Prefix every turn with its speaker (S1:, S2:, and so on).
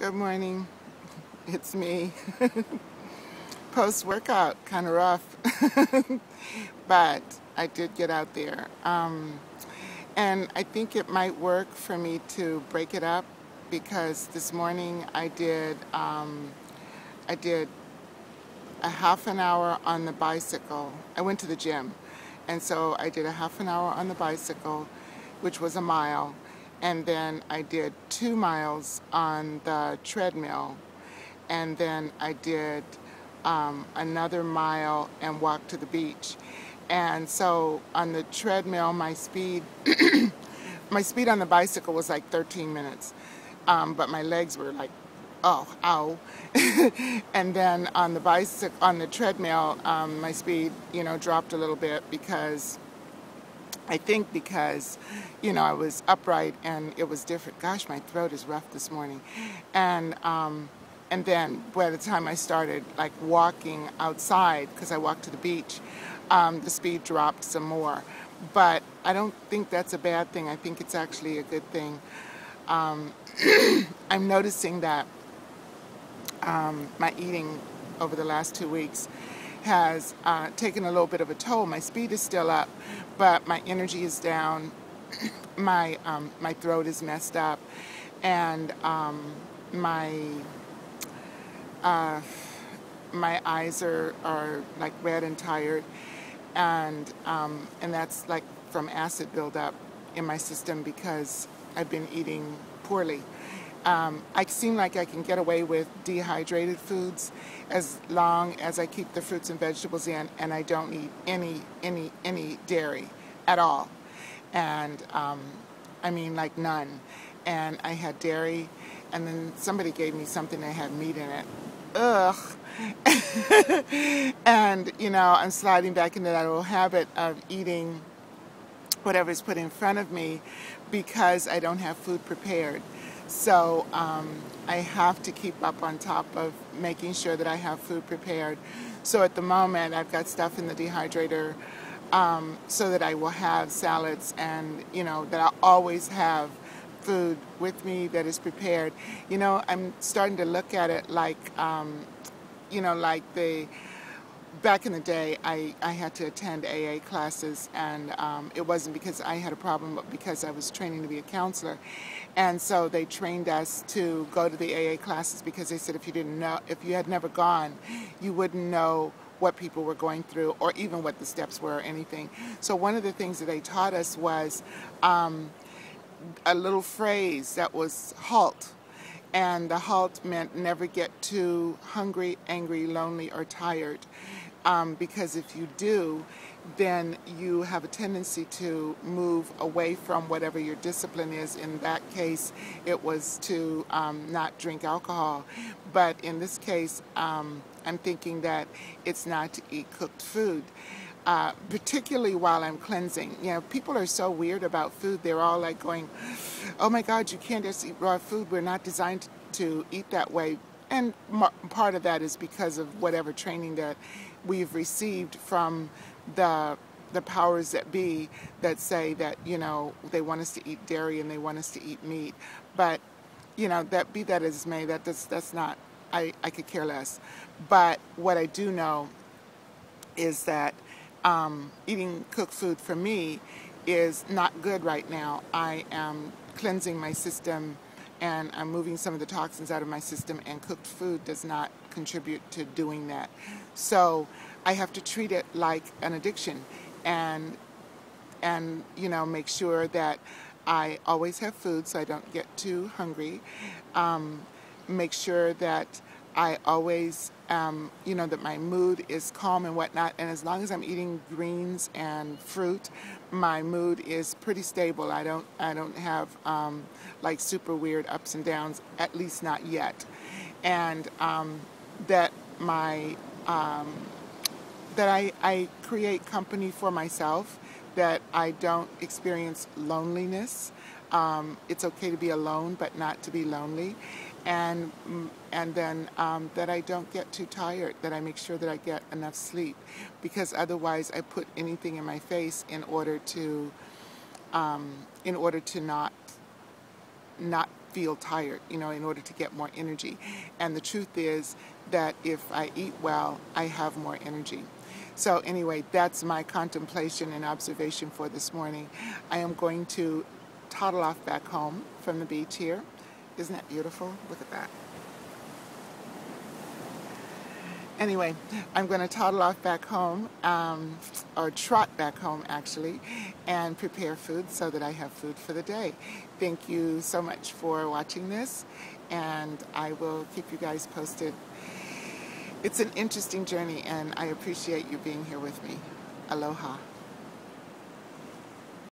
S1: Good morning. It's me. Post-workout, kind of rough, but I did get out there. And I think it might work for me to break it up because this morning I did a half an hour on the bicycle. I went to the gym, and so I did a half an hour on the bicycle, which was a mile, and then I did 2 miles on the treadmill, and then I did another mile and walked to the beach. And so on the treadmill, my speed on the bicycle was like 13 minutes, but my legs were like, oh, ow. And then on the treadmill, my speed, dropped a little bit because I was upright and it was different. Gosh, my throat is rough this morning. And then by the time I started like walking outside, because I walked to the beach, the speed dropped some more. But I don't think that's a bad thing. I think it's actually a good thing. I'm noticing that my eating over the last 2 weeks has taken a little bit of a toll. My speed is still up, but my energy is down. My throat is messed up, and my eyes are like red and tired, and that's like from acid buildup in my system because I've been eating poorly. I seem like I can get away with dehydrated foods as long as I keep the fruits and vegetables in and I don't eat any dairy at all. And I mean like none. And I had dairy, and then somebody gave me something that had meat in it. Ugh. And I'm sliding back into that old habit of eating whatever's put in front of me because I don't have food prepared. So I have to keep up on top of making sure that I have food prepared. So at the moment, I've got stuff in the dehydrator so that I will have salads and, that I'll always have food with me that is prepared. I'm starting to look at it like, back in the day, I had to attend AA classes, and it wasn't because I had a problem, but because I was training to be a counselor. And so they trained us to go to the AA classes because they said if you had never gone, you wouldn't know what people were going through or even what the steps were or anything. So one of the things that they taught us was a little phrase that was HALT. And the HALT meant never get too hungry, angry, lonely, or tired. Because if you do, then you have a tendency to move away from whatever your discipline is. In that case, it was to not drink alcohol. But in this case, I'm thinking that it's not to eat cooked food. Particularly while I'm cleansing. People are so weird about food. They're all like going, oh my God, you can't just eat raw food. We're not designed to eat that way. And part of that is because of whatever training that we've received from the powers that be that say that, they want us to eat dairy and they want us to eat meat. But, that be that as may, that's not, I could care less. But what I do know is that eating cooked food for me is not good right now. I am cleansing my system and I'm moving some of the toxins out of my system, and cooked food does not contribute to doing that. So I have to treat it like an addiction and make sure that I always have food so I don't get too hungry. Make sure that I always, that my mood is calm and whatnot. And as long as I'm eating greens and fruit, my mood is pretty stable. I don't have like super weird ups and downs, at least not yet. And that I create company for myself, that I don't experience loneliness. It's okay to be alone, but not to be lonely. And then that I don't get too tired, that I make sure that I get enough sleep, because otherwise I put anything in my face in order to not feel tired, you know, in order to get more energy. And the truth is that if I eat well, I have more energy. So anyway, that's my contemplation and observation for this morning. I am going to toddle off back home from the beach here. Isn't that beautiful? Look at that. Anyway, I'm going to toddle off back home, or trot back home actually, and prepare food so that I have food for the day. Thank you so much for watching this, and I will keep you guys posted. It's an interesting journey, and I appreciate you being here with me. Aloha.